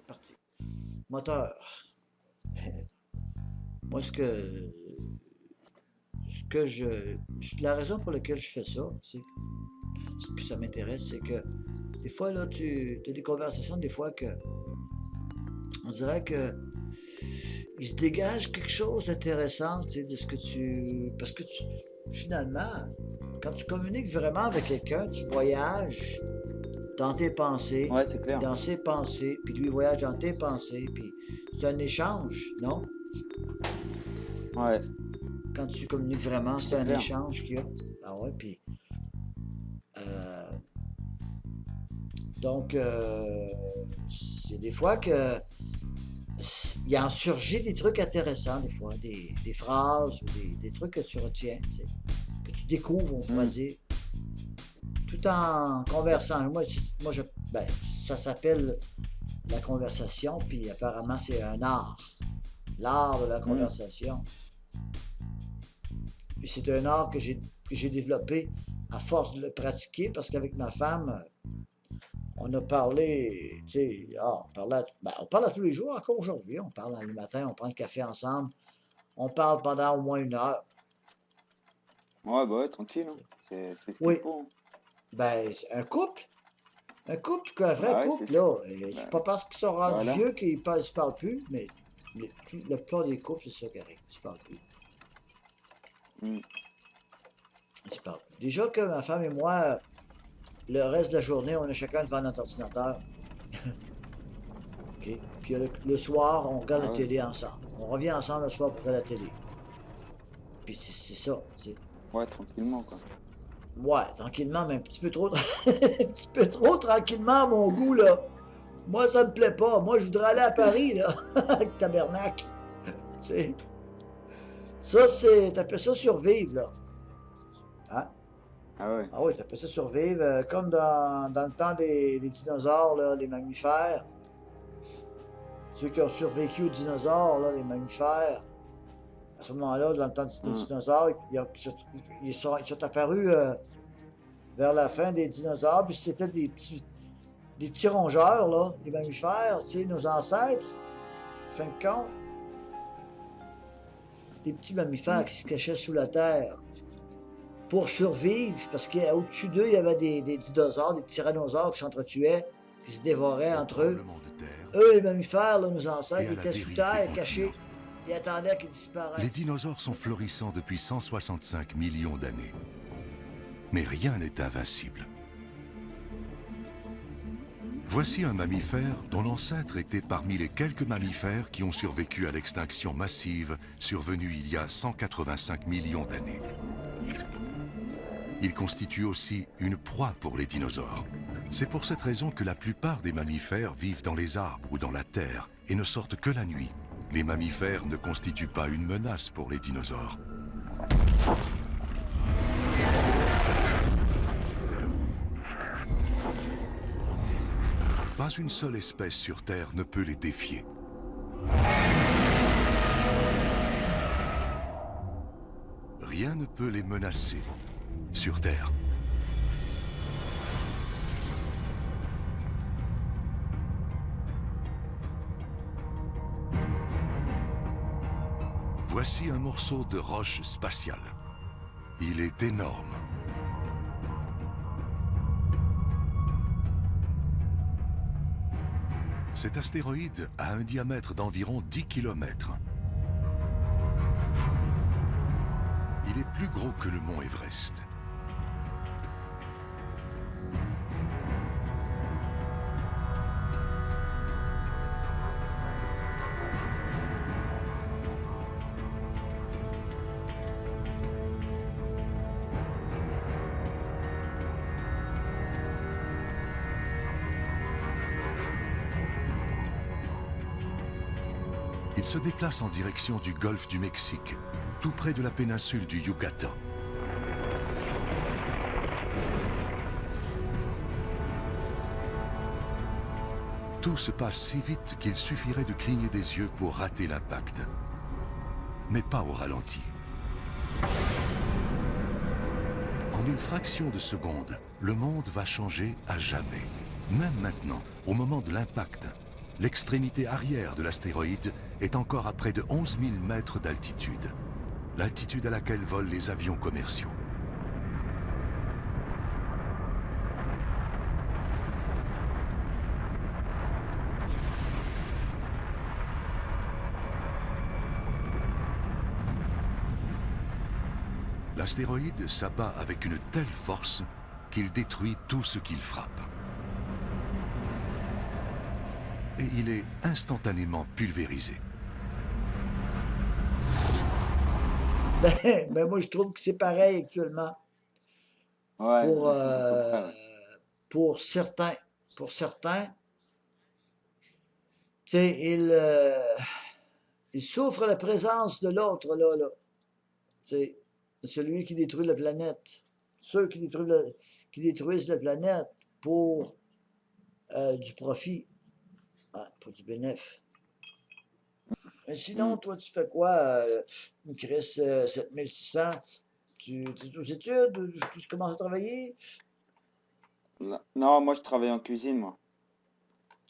Parti. Moteur. Moi, ce que la raison pour laquelle je fais ça, c'est ce que ça m'intéresse, c'est que des fois, là, tu as des conversations, des fois, que on dirait que il se dégage quelque chose d'intéressant, tu sais, de ce que tu. Parce que finalement, quand tu communiques vraiment avec quelqu'un, tu voyages dans tes pensées, Ouais, c'est puis clair. dans ses pensées, puis lui voyage dans tes pensées, puis c'est un échange, non? Ouais, Quand tu communiques vraiment, c'est c'est un clair. échange qu'il y a. Ah ouais, puis euh, donc c'est des fois que il en surgit des trucs intéressants, des fois, des phrases ou des trucs que tu retiens, tu sais, que tu découvres, on pourrait Hmm. dire, tout en conversant. Moi ben, ça s'appelle la conversation, puis apparemment c'est un art, l'art de la Hmm. conversation. Puis c'est un art que j'ai développé à force de le pratiquer, parce qu'avec ma femme, on a parlé, tu sais, on parle à tous les jours encore aujourd'hui. On parle le matin, on prend le café ensemble. On parle pendant au moins 1 heure. Ouais, bah ouais, tranquille, hein. T'sais. C'est ce qu'il Oui, faut, hein. ben, un couple, un vrai Bah ouais, c'est couple, ça. là, c'est Bah, pas parce qu'ils sont rendus voilà. vieux qu'ils se parlent plus, mais la plupart des couples, c'est ça qui arrive, ils se parlent plus. Hmm. Ils se parlent plus. Déjà que ma femme et moi, le reste de la journée, on est chacun devant notre ordinateur. OK? Puis le soir, on regarde la Ah ouais. télé ensemble. On revient ensemble le soir pour regarder la télé. Puis c'est ça, tu sais. Ouais, tranquillement, quoi. Ouais, tranquillement, mais un petit peu trop, un petit peu trop tranquillement à mon goût, là. Moi, ça me plaît pas. Moi, je voudrais aller à Paris, là, avec tabernacle. Tu sais. Ça, t'appelles ça survivre, là. Hein? Ah ouais. Ah oui, t'appelles ça survivre, comme dans le temps des dinosaures, là, les mammifères. Ceux qui ont survécu aux dinosaures, là, les mammifères. À ce moment-là, dans le temps des Hmm. dinosaures, ils sont apparus vers la fin des dinosaures, puis c'était des petits rongeurs, là, les mammifères, tu sais, nos ancêtres, en fin de compte, des petits mammifères Hmm. qui se cachaient sous la terre pour survivre, parce qu'au-dessus d'eux, il y avait des dinosaures, des tyrannosaures qui s'entretuaient, qui se dévoraient Au entre eux. tremblement de terre Eux, les mammifères, là, nos et ancêtres, à la étaient sous dérive des terre, continents. cachés, puis attendaient qu'ils Les disparaissent. dinosaures sont florissants depuis 165 millions d'années. Mais rien n'est invincible. Voici un mammifère dont l'ancêtre était parmi les quelques mammifères qui ont survécu à l'extinction massive survenue il y a 185 millions d'années. Il constitue aussi une proie pour les dinosaures. C'est pour cette raison que la plupart des mammifères vivent dans les arbres ou dans la terre et ne sortent que la nuit. Les mammifères ne constituent pas une menace pour les dinosaures. Pas une seule espèce sur Terre ne peut les défier. Rien ne peut les menacer sur Terre. Voici un morceau de roche spatiale. Il est énorme. Cet astéroïde a un diamètre d'environ 10 km. Il est plus gros que le mont Everest. Il se déplace en direction du golfe du Mexique, tout près de la péninsule du Yucatan. Tout se passe si vite qu'il suffirait de cligner des yeux pour rater l'impact. Mais pas au ralenti. En une fraction de seconde, le monde va changer à jamais. Même maintenant, au moment de l'impact, l'extrémité arrière de l'astéroïde est encore à près de 11 000 mètres d'altitude. L'altitude à laquelle volent les avions commerciaux. L'astéroïde s'abat avec une telle force qu'il détruit tout ce qu'il frappe. Et il est instantanément pulvérisé. Ben, moi, je trouve que c'est pareil actuellement Ouais, pour, à peu près, euh, ouais. pour certains. Pour certains, tu sais, ils souffrent la présence de l'autre, là. Tu sais, celui qui détruit la planète. Ceux qui détruisent la planète pour du profit, hein, pour du bénéfice. Mais sinon, Hmm. toi, tu fais quoi, Chris, 7600? Tu es aux études? Tu commences à travailler? Non, moi je travaille en cuisine, moi.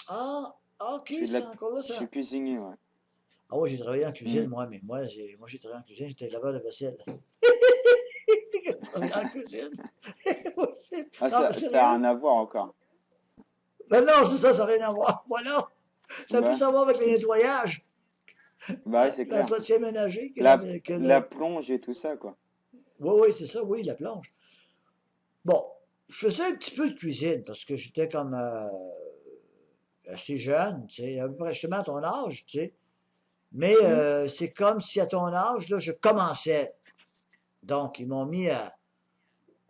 Ah, ok, Je suis de la... c'est encore là, Je suis ça. cuisinier, ouais. Ah ouais, j'ai travaillé en cuisine, Hmm. moi, mais moi j'ai travaillé en cuisine, j'étais laveur de vaisselle. J'ai travaillé en cuisine. Ah, Non, mais ça a sérieux? rien à voir encore. Ben non, c'est ça n'a rien à voir. Voilà. Ça a plus Ouais, à voir avec le nettoyage, bah ouais, c'est clair. l'entretien ménager La, que la le... plonge et tout ça, quoi. Oui, oui, c'est ça, oui, la plonge. Bon, je faisais un petit peu de cuisine parce que j'étais comme assez jeune, tu sais, à peu près justement à ton âge, tu sais. Mais Hmm. c'est comme si à ton âge, là, je commençais. Donc, ils m'ont mis euh,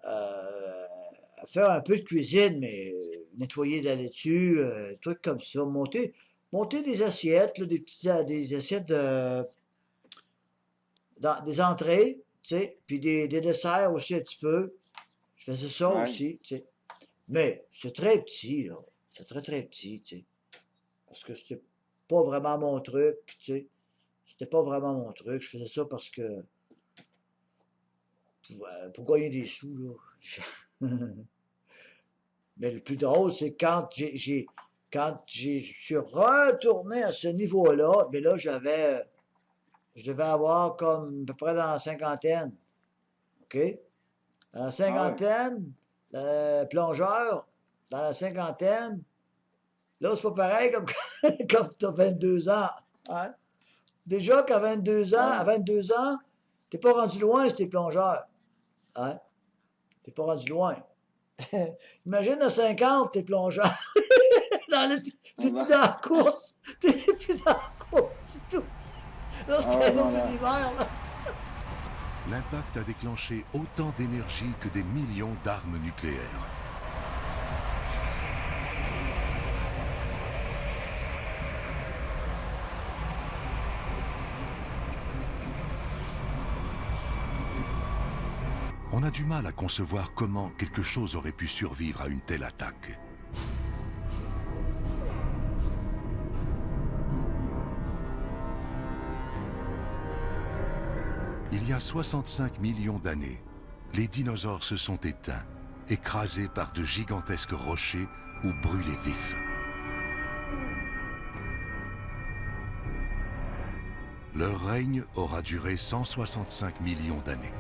à faire un peu de cuisine, mais nettoyer de la laitue, trucs comme ça, monter des assiettes, là, des assiettes des entrées, tu sais, puis des desserts aussi un petit peu. Je faisais ça Ouais. aussi, tu sais. Mais c'est très petit, là. C'est très, très petit, tu sais. Parce que c'était pas vraiment mon truc, tu sais. C'était pas vraiment mon truc. Je faisais ça parce que, ouais, pour gagner des sous, là. Mais le plus drôle, c'est je suis retourné à ce niveau-là, mais là, je devais avoir comme à peu près dans la cinquantaine, OK? Dans la Ah ouais. cinquantaine, plongeur, dans la cinquantaine, là, c'est pas pareil comme quand t'as 22 ans, hein? Déjà qu'à 22 ans, Ah à ouais. 22 ans, t'es pas rendu loin si t'es plongeur, hein? T'es pas rendu loin. Imagine à 50, t'es plongeur. Ah T'es plus bah. dans la course. T'es plus dans la course du tout. Là, Ah c'était ouais, un non, autre là. univers, là. L'impact a déclenché autant d'énergie que des millions d'armes nucléaires. On a du mal à concevoir comment quelque chose aurait pu survivre à une telle attaque. Il y a 65 millions d'années, les dinosaures se sont éteints, écrasés par de gigantesques rochers ou brûlés vifs. Leur règne aura duré 165 millions d'années.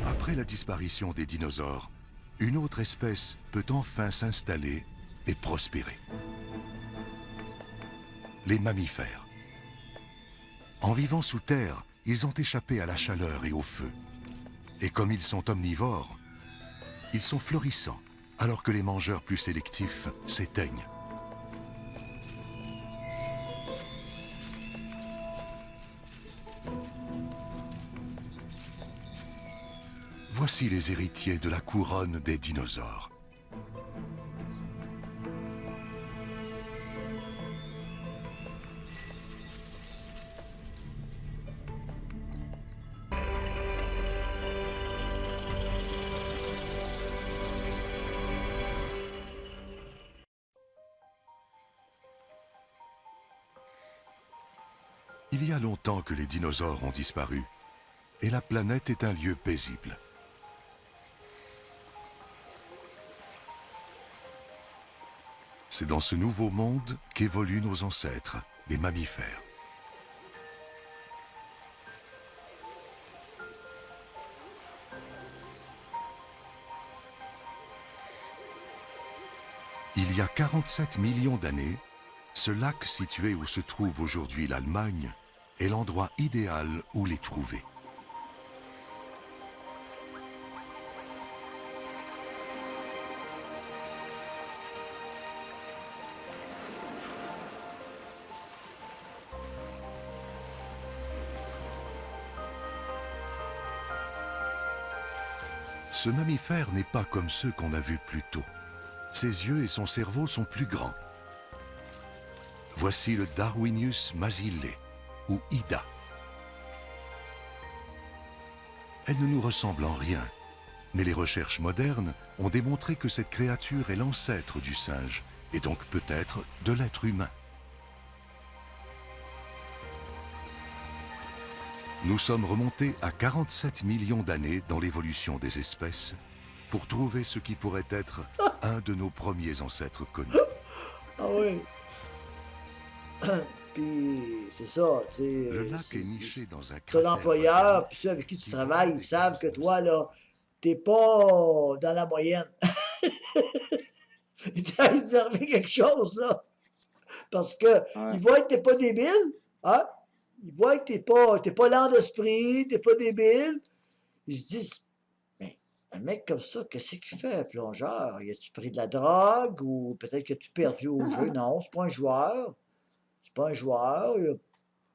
Après la disparition des dinosaures, une autre espèce peut enfin s'installer et prospérer. Les mammifères. En vivant sous terre, ils ont échappé à la chaleur et au feu. Et comme ils sont omnivores, ils sont florissants, alors que les mangeurs plus sélectifs s'éteignent. Voici les héritiers de la couronne des dinosaures. Il y a longtemps que les dinosaures ont disparu, et la planète est un lieu paisible. C'est dans ce nouveau monde qu'évoluent nos ancêtres, les mammifères. Il y a 47 millions d'années, ce lac situé où se trouve aujourd'hui l'Allemagne est l'endroit idéal où les trouver. Ce mammifère n'est pas comme ceux qu'on a vus plus tôt. Ses yeux et son cerveau sont plus grands. Voici le Darwinius masile, ou Ida. Elle ne nous ressemble en rien, mais les recherches modernes ont démontré que cette créature est l'ancêtre du singe, et donc peut-être de l'être humain. Nous sommes remontés à 47 millions d'années dans l'évolution des espèces pour trouver ce qui pourrait être un de nos premiers ancêtres connus. Ah oui. Puis c'est ça, tu sais. Le lac est niché dans un Ton cratère. employeur, puis ceux avec qui tu travailles, ils savent que toi, là, t'es pas dans la moyenne. Ils t'ont réservé quelque chose, là. Parce que Ouais. ils voient que t'es pas débile, hein? Ils voient que t'es pas lent d'esprit, t'es pas débile. Ils se disent, mais un mec comme ça, qu'est-ce qu'il fait, un plongeur? Y a-tu pris de la drogue ou peut-être que tu perdu au jeu? Non, c'est pas un joueur. C'est pas un joueur.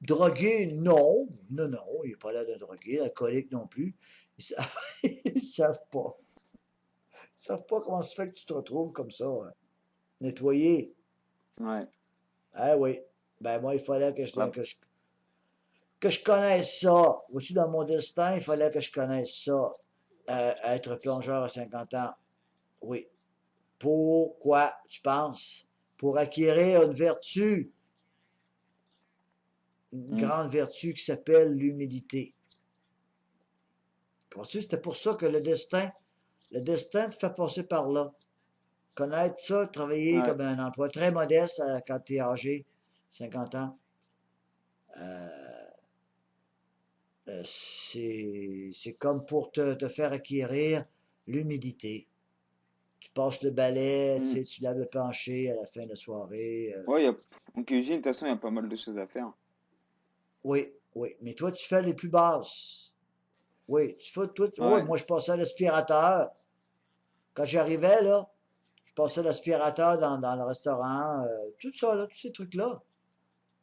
Drogué, non. Non, non, il n'est pas là de drogué. Alcoolique non plus. Ils savent, ils savent pas. Ils savent pas comment se fait que tu te retrouves comme ça, hein, nettoyé. Ouais. Ah oui. Ben moi, il fallait Ouais. que je connaisse ça. Aussi, dans mon destin, il fallait que je connaisse ça. Être plongeur à 50 ans. Oui. Pourquoi, tu penses? Pour acquérir une vertu. Une grande vertu qui s'appelle l'humilité. Comprends-tu? C'était pour ça que le destin te fait passer par là. Connaître ça, travailler Ouais. comme un emploi très modeste quand tu es âgé, 50 ans, c'est comme pour te faire acquérir l'humidité. Tu passes le balai, tu sais, tu laves le plancher à la fin de la soirée. Ouais, en cuisine, de toute façon, il y a pas mal de choses à faire. Oui, oui. Mais toi, tu fais les plus basses. Oui, toi, Ouais. moi, je passais à l'aspirateur. Quand j'arrivais, là, je passais l'aspirateur dans le restaurant, tout ça, là, tous ces trucs-là,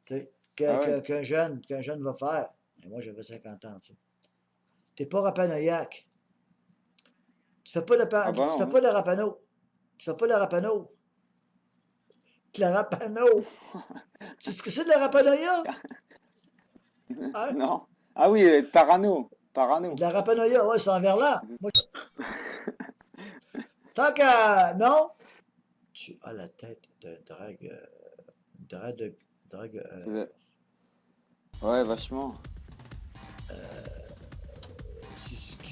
tu sais, Ah ouais. qu'un jeune va faire. Et moi, j'avais 50 ans, tu sais. T'es pas rapanoïaque. Tu fais pas Ah bah tu fais non. pas le rapano. Tu fais pas le rapano. Le rapano. Tu sais ce que c'est de la rapanoïa? Hein? Non. Ah oui, parano. Parano. De la rapanoïa, ouais, c'est en verlan. Moi, tant qu'à. Non? Tu as la tête de drague. Drague. Ouais, vachement.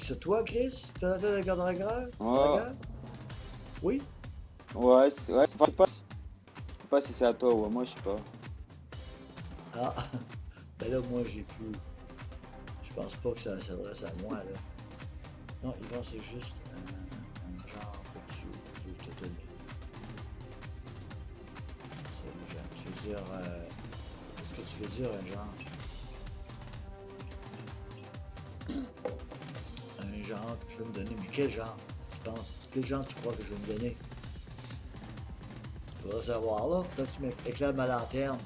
C'est toi, Chris? Tu as la tête de dragueur? Ouais. Dragueur? Oui? Ouais, ouais, je sais pas si c'est à toi ou à moi, je sais pas. Ah, ben là, moi, j'ai plus. Je pense pas que ça s'adresse à moi, là. Non, Yvan, c'est juste un genre que tu veux te donner. C'est un genre. Tu veux dire. Qu'est-ce que tu veux dire, un genre? Un genre que je veux me donner. Mais quel genre, tu penses? Quel genre tu crois que je vais me donner? Faudra savoir, là. Peut-être que tu m'éclaires ma lanterne.